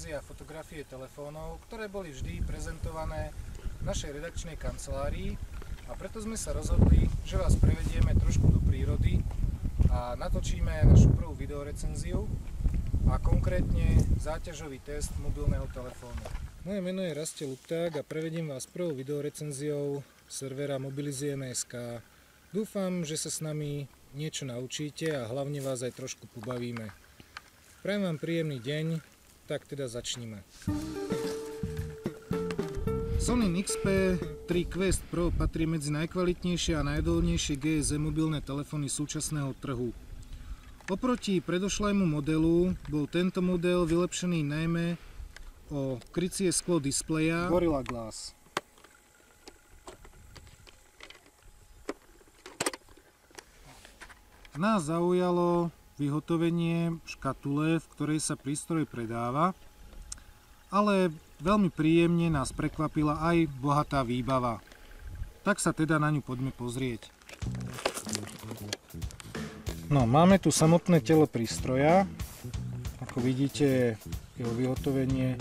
recenzia fotografie telefónov, ktoré boli vždy prezentované v našej redakčnej kancelárii, a preto sme sa rozhodli, že vás prevedieme trošku do prírody a natočíme našu prvú videorecenziu a konkrétne záťažový test mobilného telefónu. Moje meno je Rastel Lupták a prevediem vás prvou videorecenziou servera Mobilizieme.sk. Dúfam, že sa s nami niečo naučíte a hlavne vás aj trošku pobavíme. Prajem vám príjemný deň, tak teda začnime. Sony XP3 Quest Pro patrí medzi najkvalitnejšie a najodolnejšie GSM mobilné telefóny súčasného trhu. Oproti predošlému modelu bol tento model vylepšený najmä o krycie sklo displeja Gorilla Glass. Nás zaujalo vyhotovenie škatule, v ktorej sa prístroj predáva, ale veľmi príjemne nás prekvapila aj bohatá výbava. Tak sa teda na ňu poďme pozrieť. No, máme tu samotné telo prístroja. Ako vidíte, jeho vyhotovenie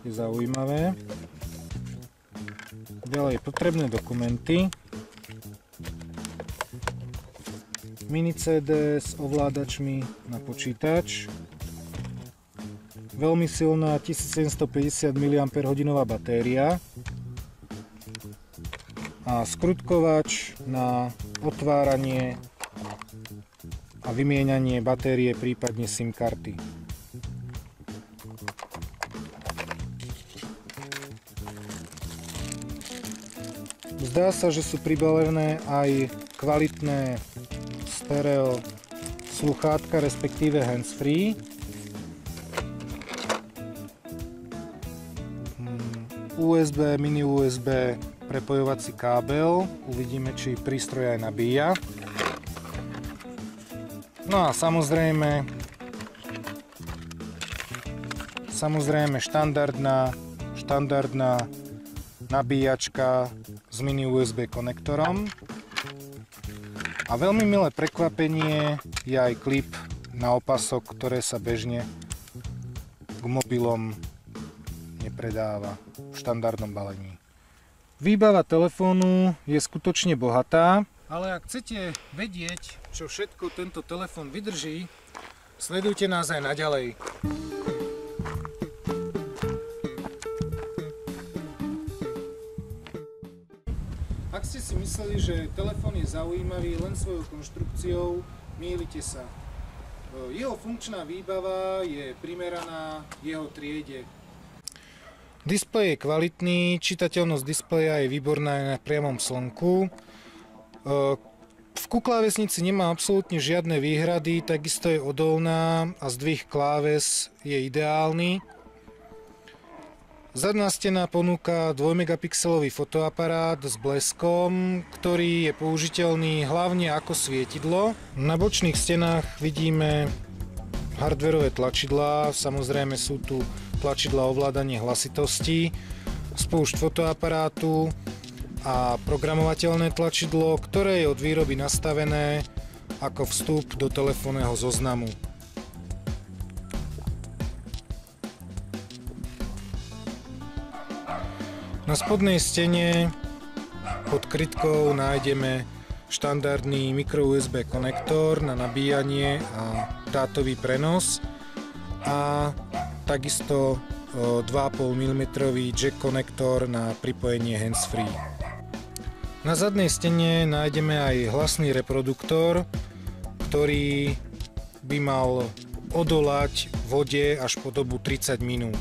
je zaujímavé. Ďalej potrebné dokumenty. Mini CD s ovládačmi na počítač, veľmi silná 1750 mAh batéria a skrutkovač na otváranie a vymieňanie batérie, prípadne SIM karty. Zdá sa, že sú pribalené aj kvalitné stereo sluchátka, respektíve handsfree. USB, mini USB prepojovací kábel. Uvidíme, či prístroj aj nabíja. No a samozrejme štandardná nabíjačka s mini USB konektorom. A veľmi milé prekvapenie je aj klip na opasok, ktoré sa bežne k mobilom nepredáva v štandardnom balení. Výbava telefónu je skutočne bohatá, ale ak chcete vedieť, čo všetko tento telefón vydrží, sledujte nás aj naďalej. Ak ste si mysleli, že telefón je zaujímavý len svojou konštrukciou, mýlite sa. Jeho funkčná výbava je primeraná jeho triede. Displej je kvalitný, čitateľnosť displeja je výborná aj na priamom slnku. V klávesnici nemá absolútne žiadne výhrady, takisto je odolná a zdvih kláves je ideálny. Zadná stena ponúka 2-megapixelový fotoaparát s bleskom, ktorý je použiteľný hlavne ako svietidlo. Na bočných stenách vidíme hardwareové tlačidlá, samozrejme sú tu tlačidlá ovládanie hlasitosti, spúšť fotoaparátu a programovateľné tlačidlo, ktoré je od výroby nastavené ako vstup do telefónneho zoznamu. Na spodnej stene pod krytkou nájdeme štandardný microUSB konektor na nabíjanie a dátový prenos a takisto 2,5 mm jack konektor na pripojenie handsfree. Na zadnej stene nájdeme aj hlasný reproduktor, ktorý by mal odolať vode až po dobu 30 minút.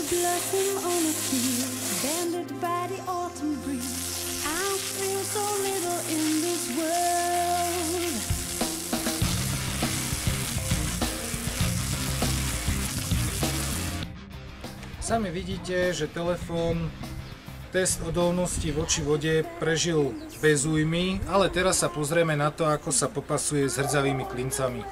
blossom on a field, banded by the autumn breeze. I feel so little in this world. Sami vidíte, že telefón test odolnosti voči vode prežil bez újmy, ale teraz sa pozrieme na to, ako sa popasuje s hrdzavými klincami.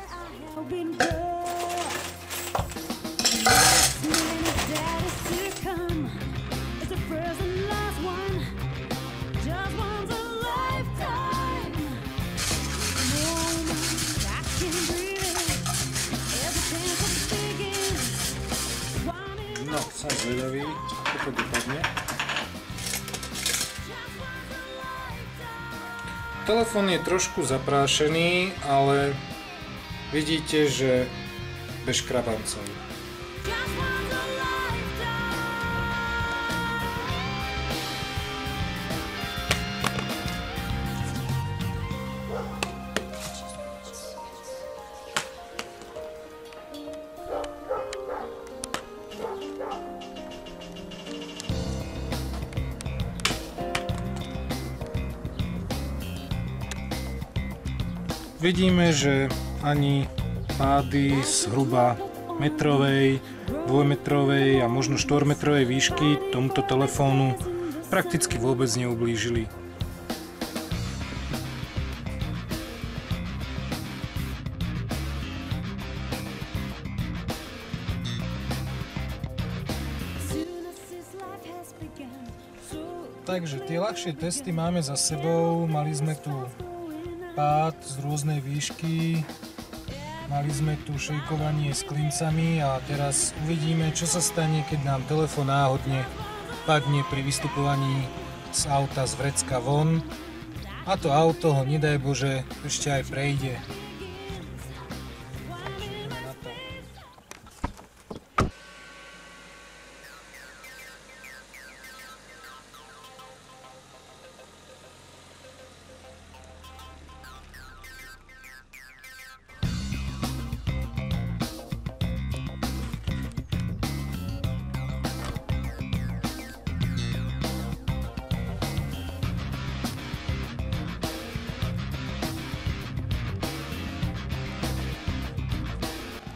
No, som zvedavý, ako to dopadne. Telefón je trošku zaprášený, ale vidíte, že bez škrabancov. Vidíme, že ani pády z hruba metrovej, dvojmetrovej a možno 4-metrovej výšky tomuto telefónu prakticky vôbec neublížili. Takže tie ľahšie testy máme za sebou, mali sme tu pád z rôznej výšky, mali sme tu šejkovanie s klincami a teraz uvidíme, čo sa stane, keď nám telefón náhodne padne pri vystupovaní z auta z vrecka von a to auto ho, nedaj Bože, ešte aj prejde.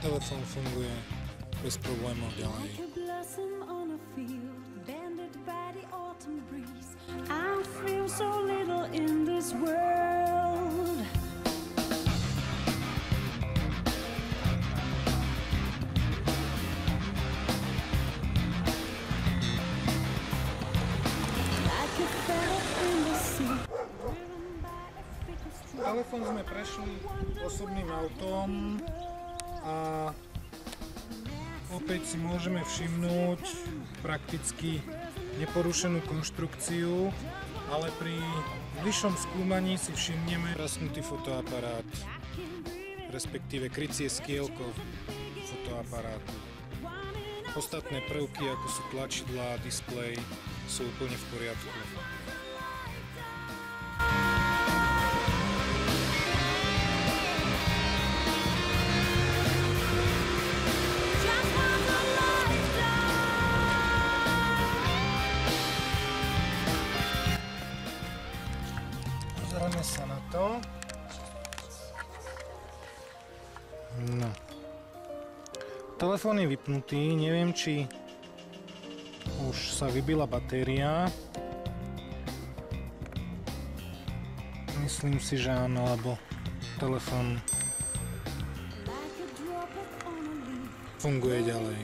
Telefón funguje bez problémov ďalej. Telefón sme prešli osobným autom a opäť si môžeme všimnúť prakticky neporušenú konštrukciu, ale pri bližšom skúmaní si všimneme prasknutý fotoaparát, respektíve krycie skielko fotoaparátu. Ostatné prvky, ako sú tlačidlá a displej, sú úplne v poriadku. Pozrieme sa na to. No. Telefón je vypnutý, neviem, či už sa vybila batéria. Myslím si, že áno, lebo telefón funguje ďalej.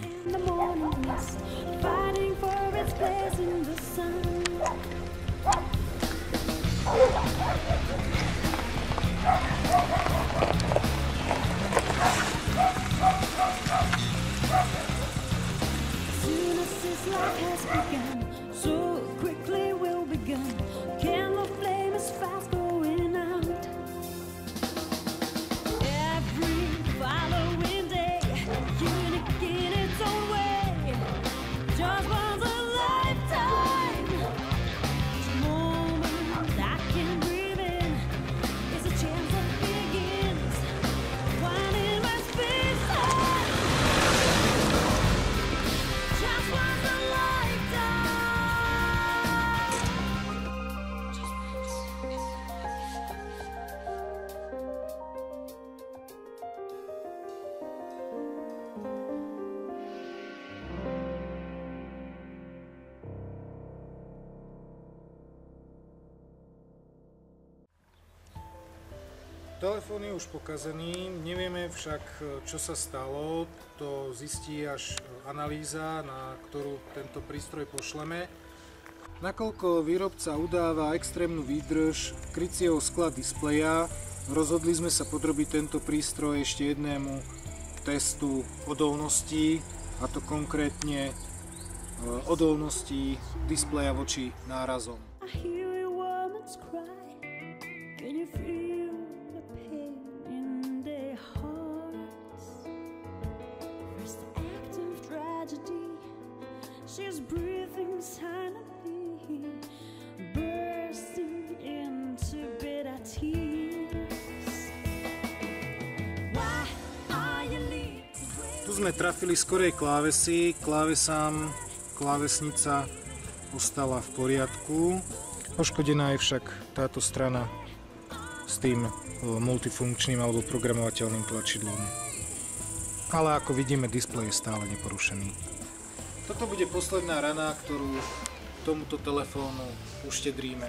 Telefón je už pokazený, nevieme však, čo sa stalo, to zistí až analýza, na ktorú tento prístroj pošleme. Nakoľko výrobca udáva extrémnu výdrž krycieho skla displeja, rozhodli sme sa podrobiť tento prístroj ešte jednému testu odolnosti, a to konkrétne odolnosti displeja voči nárazom. I hear a woman's cry. Can you feel the pain in their hearts? First act of tragedy, she's breathing silently, bursting into bitter tears. Why are you leaving? Tu sme trafili skorej klávesy, klávesám, klávesnica ostala v poriadku. Poškodená je však táto strana s tým multifunkčným alebo programovateľným tlačidlom. Ale ako vidíme, displej je stále neporušený. Toto bude posledná rana, ktorú tomuto telefónu uštedríme.